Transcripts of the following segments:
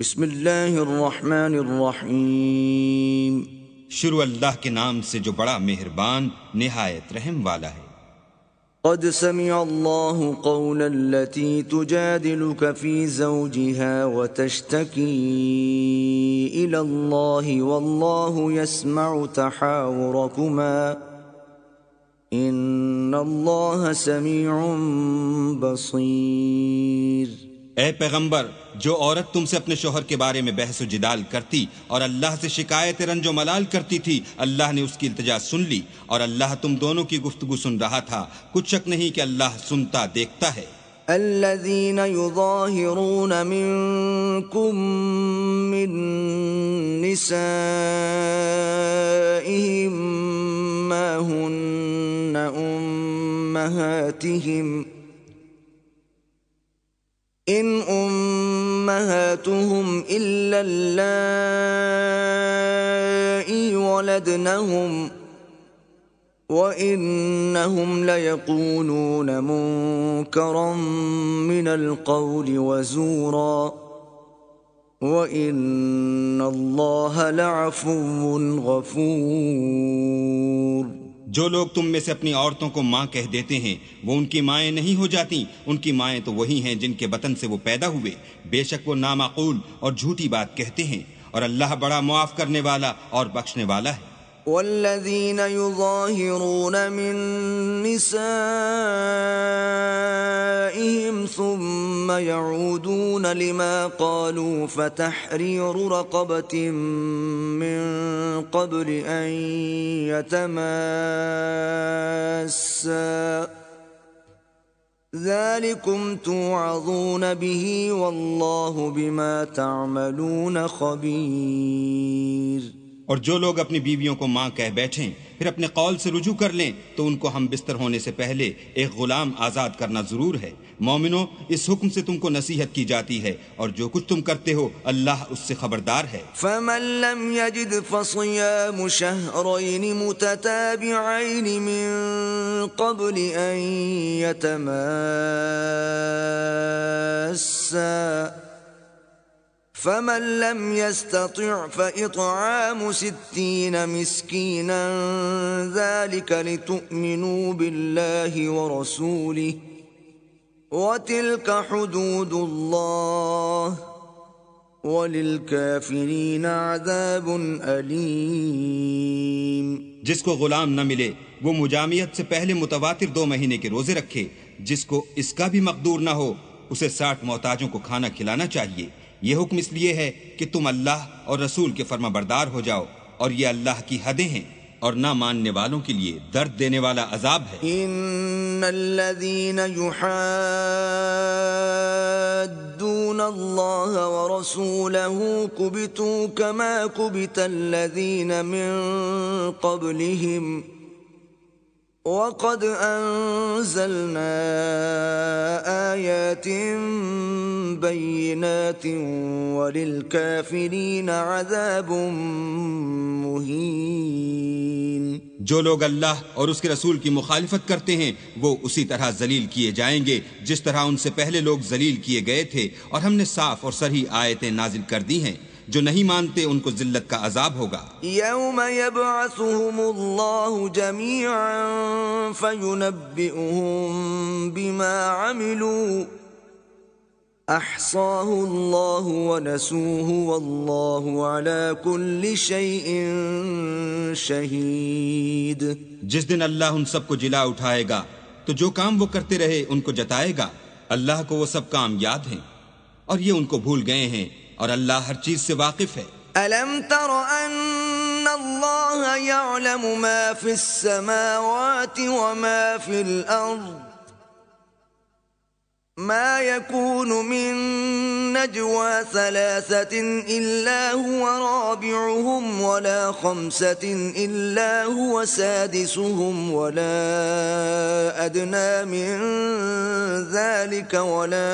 بسم اللہ الرحمن الرحیم۔ شروع اللہ کے نام سے جو بڑا مہربان نہایت رحم والا ہے۔ قد سمع اللہ قول التي تجادلك في زوجها وتشتكي إلى الله والله يسمع تحاوركما إن الله سميع بصير۔ اے پیغمبر، جو عورت تم سے اپنے شوہر کے بارے میں بحث و جدال کرتی اور اللہ سے شکایت رنج و ملال کرتی تھی، اللہ نے اس کی التجا سن لی اور اللہ تم دونوں کی گفتگو سن رہا تھا۔ کچھ شک نہیں کہ اللہ سنتا دیکھتا ہے۔ الذين يظاهرون منكم من نسائهم ما هن أمهاتهم إن أمهاتهم إلا اللائي ولدنهم وَإِنَّهُمْ لَيَقُولُونَ مُنكَرًا مِنَ الْقَوْلِ وَزُورًا وَإِنَّ اللَّهَ لَعَفُوٌّ غَفُورٌ۔ جو لوگ تم میں سے اپنی عورتوں کو ماں کہہ دیتے ہیں وہ ان کی مائیں نہیں ہو جاتی، ان کی مائیں تو وہی ہیں جن کے بطن سے وہ پیدا ہوئے۔ بے شک وہ نامعقول اور جھوٹی بات کہتے ہیں، اور اللہ بڑا معاف کرنے والا اور بخشنے والا ہے۔ والذين يظاهرون من نسائهم ثم يعودون لما قالوا فتحرير رقبة من قبل أن يتماسا ذلكم توعظون به والله بما تعملون خبير۔ اور جو لوگ اپنی بیویوں کو ماں کہہ بیٹھیں پھر اپنے قول سے رجوع کر لیں تو ان کو ہم بستر ہونے سے پہلے ایک غلام آزاد کرنا ضرور ہے۔ مومنو، اس حکم سے تم کو نصیحت کی جاتی ہے اور جو کچھ تم کرتے ہو اللہ اس سے خبردار ہے۔ فمن لم يجد فصيام شهرين متتابعين من قبل أن يتماسا فمن لم يستطع فإطعام 60 مسكينا ذلك لتؤمنوا بالله ورسوله وتلك حدود الله وللكافرين عذاب أليم۔ جس کو غلام نہ ملے وہ مجامعت سے پہلے متواتر 2 مہینے کے روزے رکھے، جس کو اس کا بھی مقدور نہ ہو اسے 60 محتاجوں کو کھانا کھلانا چاہیے۔ یہ حکم اس لیے ہے کہ تم اللہ اور رسول کے فرما بردار ہو جاؤ، اور یہ اللہ کی حدیں ہیں اور نہ ماننے والوں کے لیے درد دینے والا عذاب ہے۔ ان الذين يحادون الله ورسوله كبتوا كما كبت الذين من قبلهم وقد أنزلنا آيات بينات وللكافرين عذاب مهين۔ جو لوگ اللہ اور اس کے رسول کی مخالفت کرتے ہیں وہ اسی طرح ذلیل کیے جائیں گے جس طرح ان سے پہلے لوگ ذلیل کیے گئے تھے، اور ہم نے صاف اور صریح آیتیں نازل کر دی ہیں۔ جو نہیں مانتے ان کو ذلت کا عذاب ہوگا۔ یوم یبعثهم اللہ جمیعا فینبئهم بما عملوا احصاہ اللہ ونسوہ واللہ علی کل شیء شہید۔ جس دن اللہ ان سب کو جلا اٹھائے گا تو جو کام وہ کرتے رہے ان کو جتائے گا۔ اللہ کو وہ سب کام یاد ہیں اور یہ ان کو بھول گئے ہیں، اور اللہ ہر چیز سے واقف ہے۔ أَلَمْ تَرَ أَنَّ اللَّهَ يَعْلَمُ مَا فِي السَّمَاوَاتِ وَمَا فِي الْأَرْضِ مَا يَكُونُ مِن نَّجْوَى 3 إِلَّا هُوَ رَابِعُهُمْ وَلَا 5 إِلَّا هُوَ سَادِسُهُمْ وَلَا أَدْنَىٰ مِن ذَلِكَ وَلَا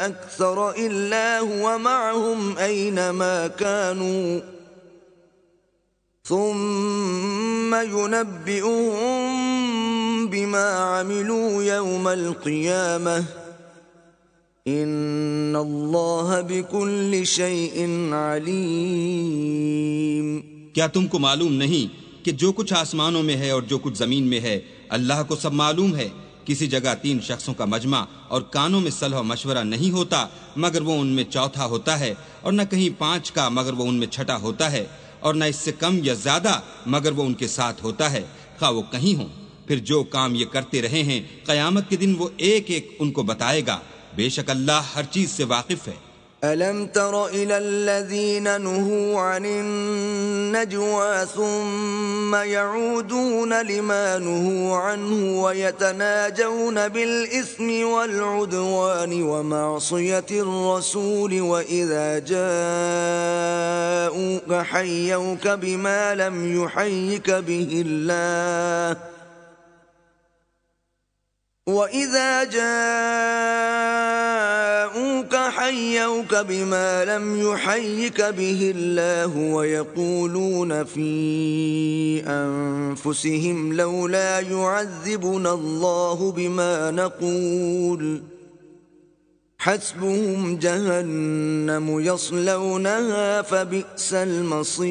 أَكْثَرَ إِلَّا هُوَ مَعَهُمْ أَيْنَمَا كَانُوا ثُمَّ يُنَبِّئُهُم بِمَا عَمِلُوا يَوْمَ الْقِيَامَةِ ان اللہ بکل شیء علیم. کیا تم کو معلوم نہیں کہ جو کچھ آسمانوں میں ہے اور جو کچھ زمین میں ہے اللہ کو سب معلوم ہے؟ کسی جگہ 3 شخصوں کا مجمع اور کانوں میں صلح و مشورہ نہیں ہوتا مگر وہ ان میں چوتھا ہوتا ہے، اور نہ کہیں 5 کا مگر وہ ان میں چھٹا ہوتا ہے، اور نہ اس سے کم یا زیادہ مگر وہ ان کے ساتھ ہوتا ہے، خواہ وہ کہیں ہوں. پھر جو کام یہ کرتے رہے ہیں قیامت کے دن وہ ایک ایک ان کو بتائے گا. بے شک اللہ ہر چیز سے واقف ہے. ألم تر إلى الذين نهوا عن النجوى ثم يعودون لما نهوا عنه ويتناجون بالإثم والعدوان ومعصية الرسول وإذا جاءوك حيوك بما لم يحيك به الله وَإِذَا جَاءُوكَ حَيَّوْكَ بِمَا لَمْ يُحَيِّكَ بِهِ اللَّهُ وَيَقُولُونَ فِي أَنفُسِهِمْ لَوْلَا يُعَذِّبُنَا اللَّهُ بِمَا نَقُولُ حَسْبُهُمْ جَهَنَّمُ يَصْلَوْنَهَا فَبِئْسَ الْمَصِيرُ.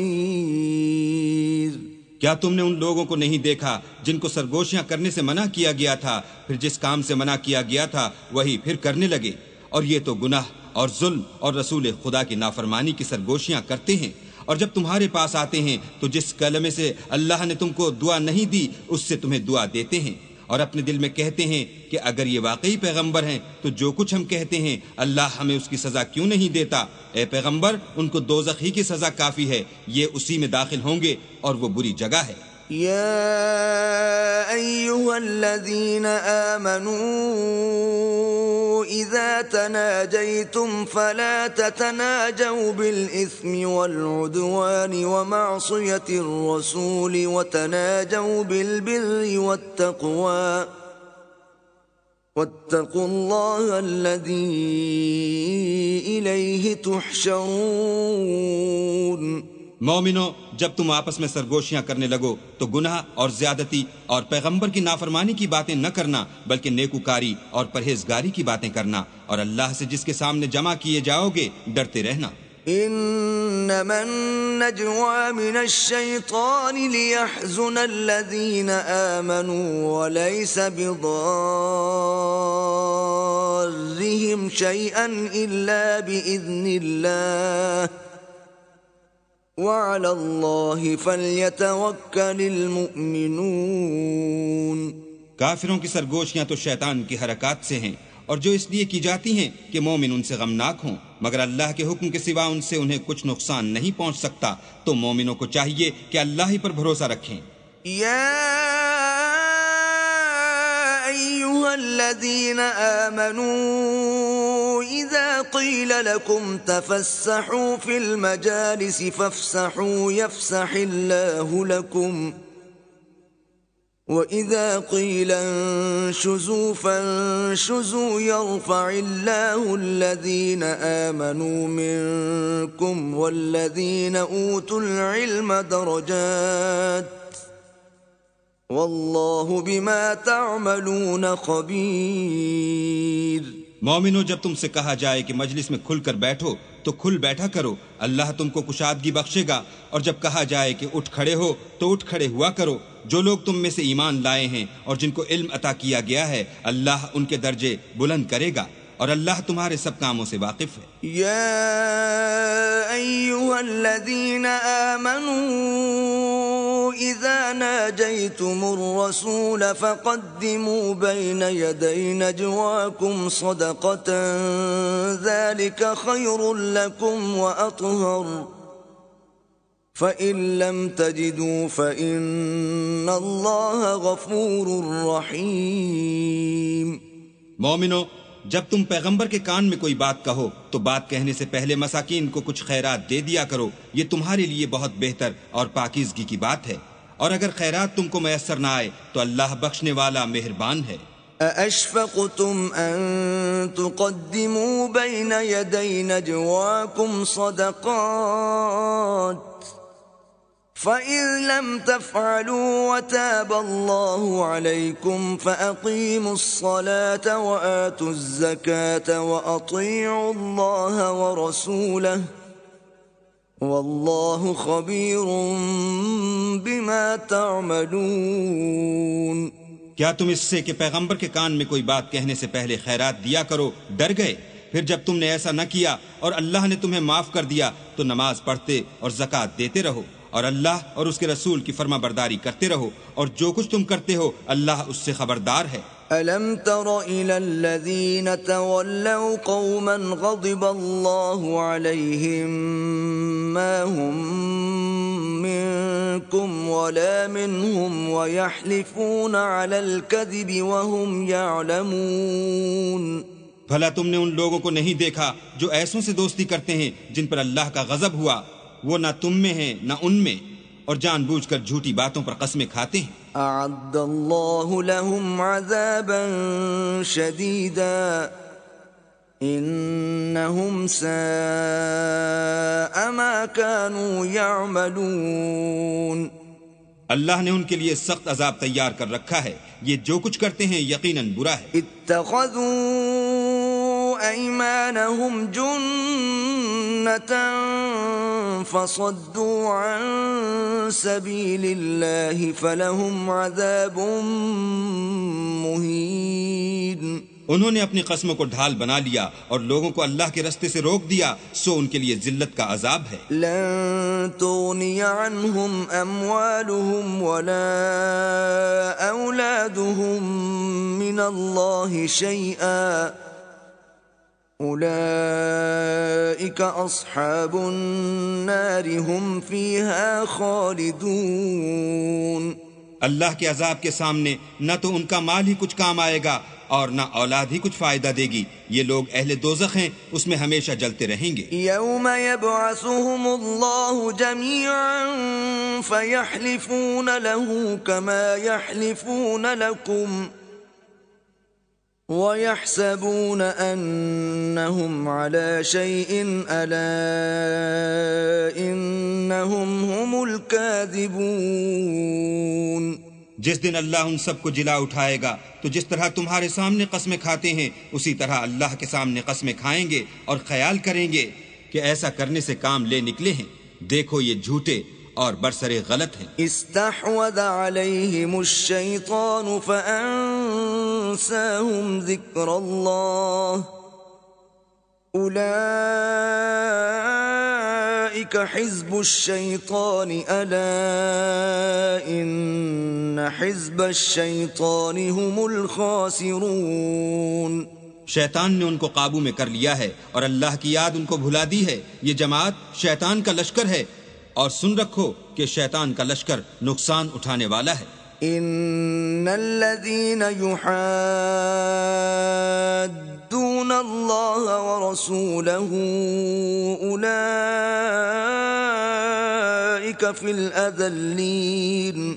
کیا تم نے ان لوگوں کو نہیں دیکھا جن کو سرگوشیاں کرنے سے منع کیا گیا تھا، پھر جس کام سے منع کیا گیا تھا وہی پھر کرنے لگے؟ اور یہ تو گناہ اور ظلم اور رسول خدا کی نافرمانی کی سرگوشیاں کرتے ہیں. اور جب تمہارے پاس آتے ہیں تو جس کلمے سے اللہ نے تم کو دعا نہیں دی اس سے تمہیں دعا دیتے ہیں، اور اپنے دل میں کہتے ہیں کہ اگر یہ واقعی پیغمبر ہیں تو جو کچھ ہم کہتے ہیں اللہ ہمیں اس کی سزا کیوں نہیں دیتا؟ اے پیغمبر، ان کو دوزخ ہی کی سزا کافی ہے، یہ اسی میں داخل ہوں گے اور وہ بری جگہ ہے. يا أيها الذين آمنوا إذا تناجيتم فلا تتناجوا بالإثم والعدوان ومعصية الرسول وتناجوا بالبر والتقوى واتقوا الله الذي إليه تحشرون. مومنو، جب تم آپس میں سرگوشیاں کرنے لگو تو گناہ اور زیادتی اور پیغمبر کی نافرمانی کی باتیں نہ کرنا بلکہ نیکوکاری اور پرہیزگاری کی باتیں کرنا، اور اللہ سے جس کے سامنے جمع کیے جاؤ گے ڈرتے رہنا. انما النجوى من الشيطان ليحزن الذين آمنوا وليس بضارهم شيئا إلا بإذن الله وعلى الله فليتوكل المؤمنون. کافروں کی سرگوشیاں تو شیطان کی حرکات سے ہیں، اور جو اس لیے کی جاتی ہیں کہ مومن ان سے غمناک ہوں، مگر اللہ کے حکم کے سوا ان سے انہیں کچھ نقصان نہیں پہنچ سکتا. تو مومنوں کو چاہیے کہ اللہ ہی پر بھروسہ رکھیں. یا ایھا الذین آمنوا اذا قیل لکم تفسحوا فی المجالس فافسحوا یفسح اللہ لکم وَإِذَا قِيلَ انشُزُوا فَانشُزُوا يَرْفَعِ اللَّهُ الَّذِينَ آمَنُوا مِنكُمْ وَالَّذِينَ أُوتُوا الْعِلْمَ دَرَجَاتٍ وَاللَّهُ بِمَا تَعْمَلُونَ خَبِيرٌ. مومنو، جب تم سے کہا جائے کہ مجلس میں کھل کر بیٹھو تو کھل بیٹھا کرو، اللہ تم کو کشادگی بخشے گا. اور جب کہا جائے کہ اٹھ کھڑے ہو تو اٹھ کھڑے ہوا کرو. جو لوگ تم میں سے ایمان لائے ہیں اور جن کو علم عطا کیا گیا ہے اللہ ان کے درجے بلند کرے گا، اور اللہ تمہارے سب کاموں سے واقف ہے. یا ایھا الذین آمنوا اذا ناجیتم الرسول فقدموا بین یدی نجواکم صدقة ذلك خیر لکم واطہر فَإِن لَّمْ تَجِدُوا فَإِنَّ اللَّهَ غَفُورٌ رَّحِيمٌ. مومنو، جب تم پیغمبر کے کان میں کوئی بات کہو تو بات کہنے سے پہلے مساکین کو کچھ خیرات دے دیا کرو، یہ تمہارے لیے بہت بہتر اور پاکیزگی کی بات ہے. اور اگر خیرات تم کو میسر نہ آئے تو اللہ بخشنے والا مہربان ہے. أَأَشْفَقْتُمْ أَن تُقَدِّمُوا بَيْنَ يَدَيْ نَجْوَاكُمْ صَدَقَاتٍ فَإِن لَّمْ تَفْعَلُوا وَتَابَ اللَّهُ عَلَيْكُمْ فَأَقِيمُوا الصَّلَاةَ وَآتُوا الزَّكَاةَ وَأَطِيعُوا اللَّهَ وَرَسُولَهُ وَاللَّهُ خَبِيرٌ بِمَا تَعْمَلُونَ۔ کیا تم اس سے کہ پیغمبر کے کان میں کوئی بات کہنے سے پہلے خیرات دیا کرو ڈر گئے؟ پھر جب تم نے ایسا نہ کیا اور اللہ نے تمہیں معاف کر دیا تو نماز پڑھتے اور زکوٰۃ دیتے رہو اور اللہ اور اس کے رسول کی فرما برداری کرتے رہو، اور جو کچھ تم کرتے ہو اللہ اس سے خبردار ہے۔ أَلَمْ تَرَ إِلَى الَّذِينَ تَوَلَّوْا قَوْمًا غَضِبَ اللَّهُ عَلَيْهِمْ مَا هُمْ مِنكُمْ وَلَا مِنْهُمْ وَيَحْلِفُونَ عَلَى الْكَذِبِ وَهُمْ يَعْلَمُونَ۔ بھلا تم نے ان لوگوں کو نہیں دیکھا جو ایسوں سے دوستی کرتے ہیں جن پر اللہ کا غضب ہوا، وہ نہ تم میں ہیں نہ ان میں، اور جان بوجھ کر جھوٹی باتوں پر قسمیں کھاتے ہیں۔ أعد الله لهم عذابا شديدا إنهم ساء ما كانوا يعملون۔ اللہ نے ان کے لیے سخت عذاب تیار کر رکھا ہے، یہ جو کچھ کرتے ہیں یقیناً برا ہے۔ اتخذوا أيمانهم جنة فصدوا عن سبيل الله فلهم عذاب مهين۔ انہوں نے اپنی قسموں کو ڈھال بنا لیا اور لوگوں کو اللہ کے رستے سے روک دیا، سو ان کے لیے ذلت کا عذاب ہے۔ لن تغني عنهم أموالهم ولا أولادهم من الله شيئا أولئك أصحاب النار هم فيها خالدون۔ اللہ کے عذاب کے سامنے نہ تو ان کا مال ہی کچھ کام آئے گا اور نہ اولاد ہی کچھ فائدہ دے گی، یہ لوگ اہل دوزخ ہیں، اس میں ہمیشہ جلتے رہیں گے۔ یوم یبعثهم اللہ جميعا فیحلفون له كما يحلفون لكم وَيَحْسَبُونَ أَنَّهُمْ عَلَى شَيْءٍ أَلَا إِنَّهُمْ هُمُ الْكَاذِبُونَ۔ جس دن اللہ ان سب کو جلا اٹھائے گا تو جس طرح تمہارے سامنے قسمیں کھاتے ہیں اسی طرح اللہ کے سامنے قسمیں کھائیں گے اور خیال کریں گے کہ ایسا کرنے سے کام لے نکلے ہیں، دیکھو یہ جھوٹے اور برسرے غلط ہیں۔ استحوذ علیہم الشیطان فانساہم ذکر اللہ اولئک حزب الشیطان الا ان حزب الشیطان هم الخاسرون۔ شیطان نے ان کو قابو میں کر لیا ہے اور اللہ کی یاد ان کو بھلا دی ہے، یہ جماعت شیطان کا لشکر ہے، اور سن رکھو کہ شیطان کا لشکر نقصان اٹھانے والا ہے۔ ان الذين يحادون الله ورسوله اولئك في الاذلين۔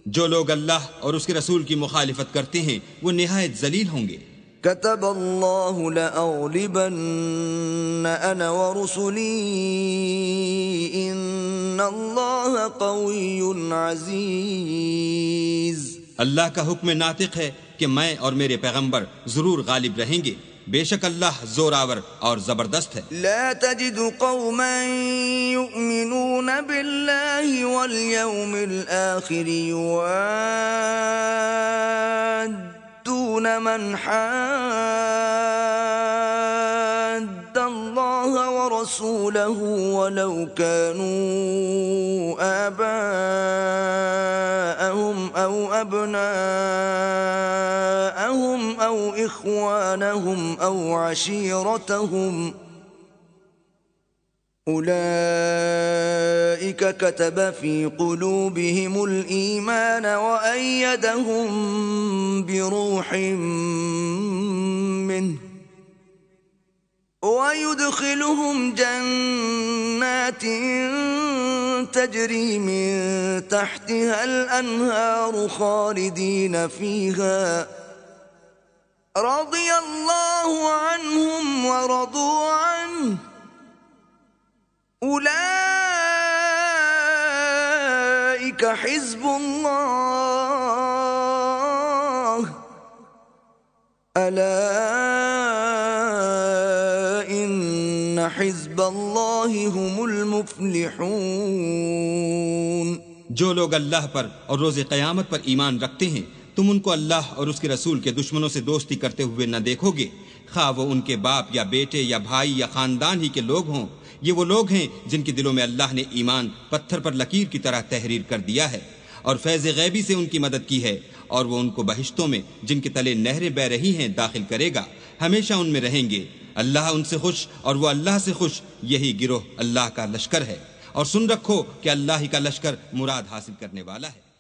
جو لوگ اللہ اور اس کے رسول کی مخالفت کرتے ہیں وہ نہایت ذلیل ہوں گے۔ كتب الله لأغلبن أنا ورسلي إن الله قوي عزيز۔ اللہ کا حکم ناطق ہے کہ میں اور میرے پیغمبر ضرور غالب رہیں گے، بے شک اللہ زور آور اور زبردست ہے۔ لا تجد قوما يؤمنون بالله واليوم الآخر يوادون من حاد الله ورسوله ولو كانوا آباءهم أو أبناءهم أو إخوانهم أو عشيرتهم أولئك كتب في قلوبهم الإيمان وأيدهم بروح منه ويدخلهم جنات تجري من تحتها الأنهار خالدين فيها رضي الله عنهم ورضوا عنه أولئك أولئك حزب الله ألا إن حزب الله هم المفلحون۔ جو لوگ اللہ پر اور روز قیامت پر ایمان رکھتے ہیں تم ان کو اللہ اور اس کے رسول کے دشمنوں سے دوستی کرتے ہوئے نہ دیکھو گے، خواہ وہ ان کے باپ یا بیٹے یا بھائی یا خاندان ہی کے لوگ ہوں۔ یہ وہ لوگ ہیں جن کے دلوں میں اللہ نے ایمان پتھر پر لکیر کی طرح تحریر کر دیا ہے، اور فیض غیبی سے ان کی مدد کی ہے، اور وہ ان کو بہشتوں میں جن کے تلے نہریں بہ رہی ہیں داخل کرے گا، ہمیشہ ان میں رہیں گے۔ اللہ ان سے خوش اور وہ اللہ سے خوش، یہی گروہ اللہ کا لشکر ہے۔ اور سن رکھو کہ اللہ ہی کا لشکر مراد حاصل کرنے والا ہے۔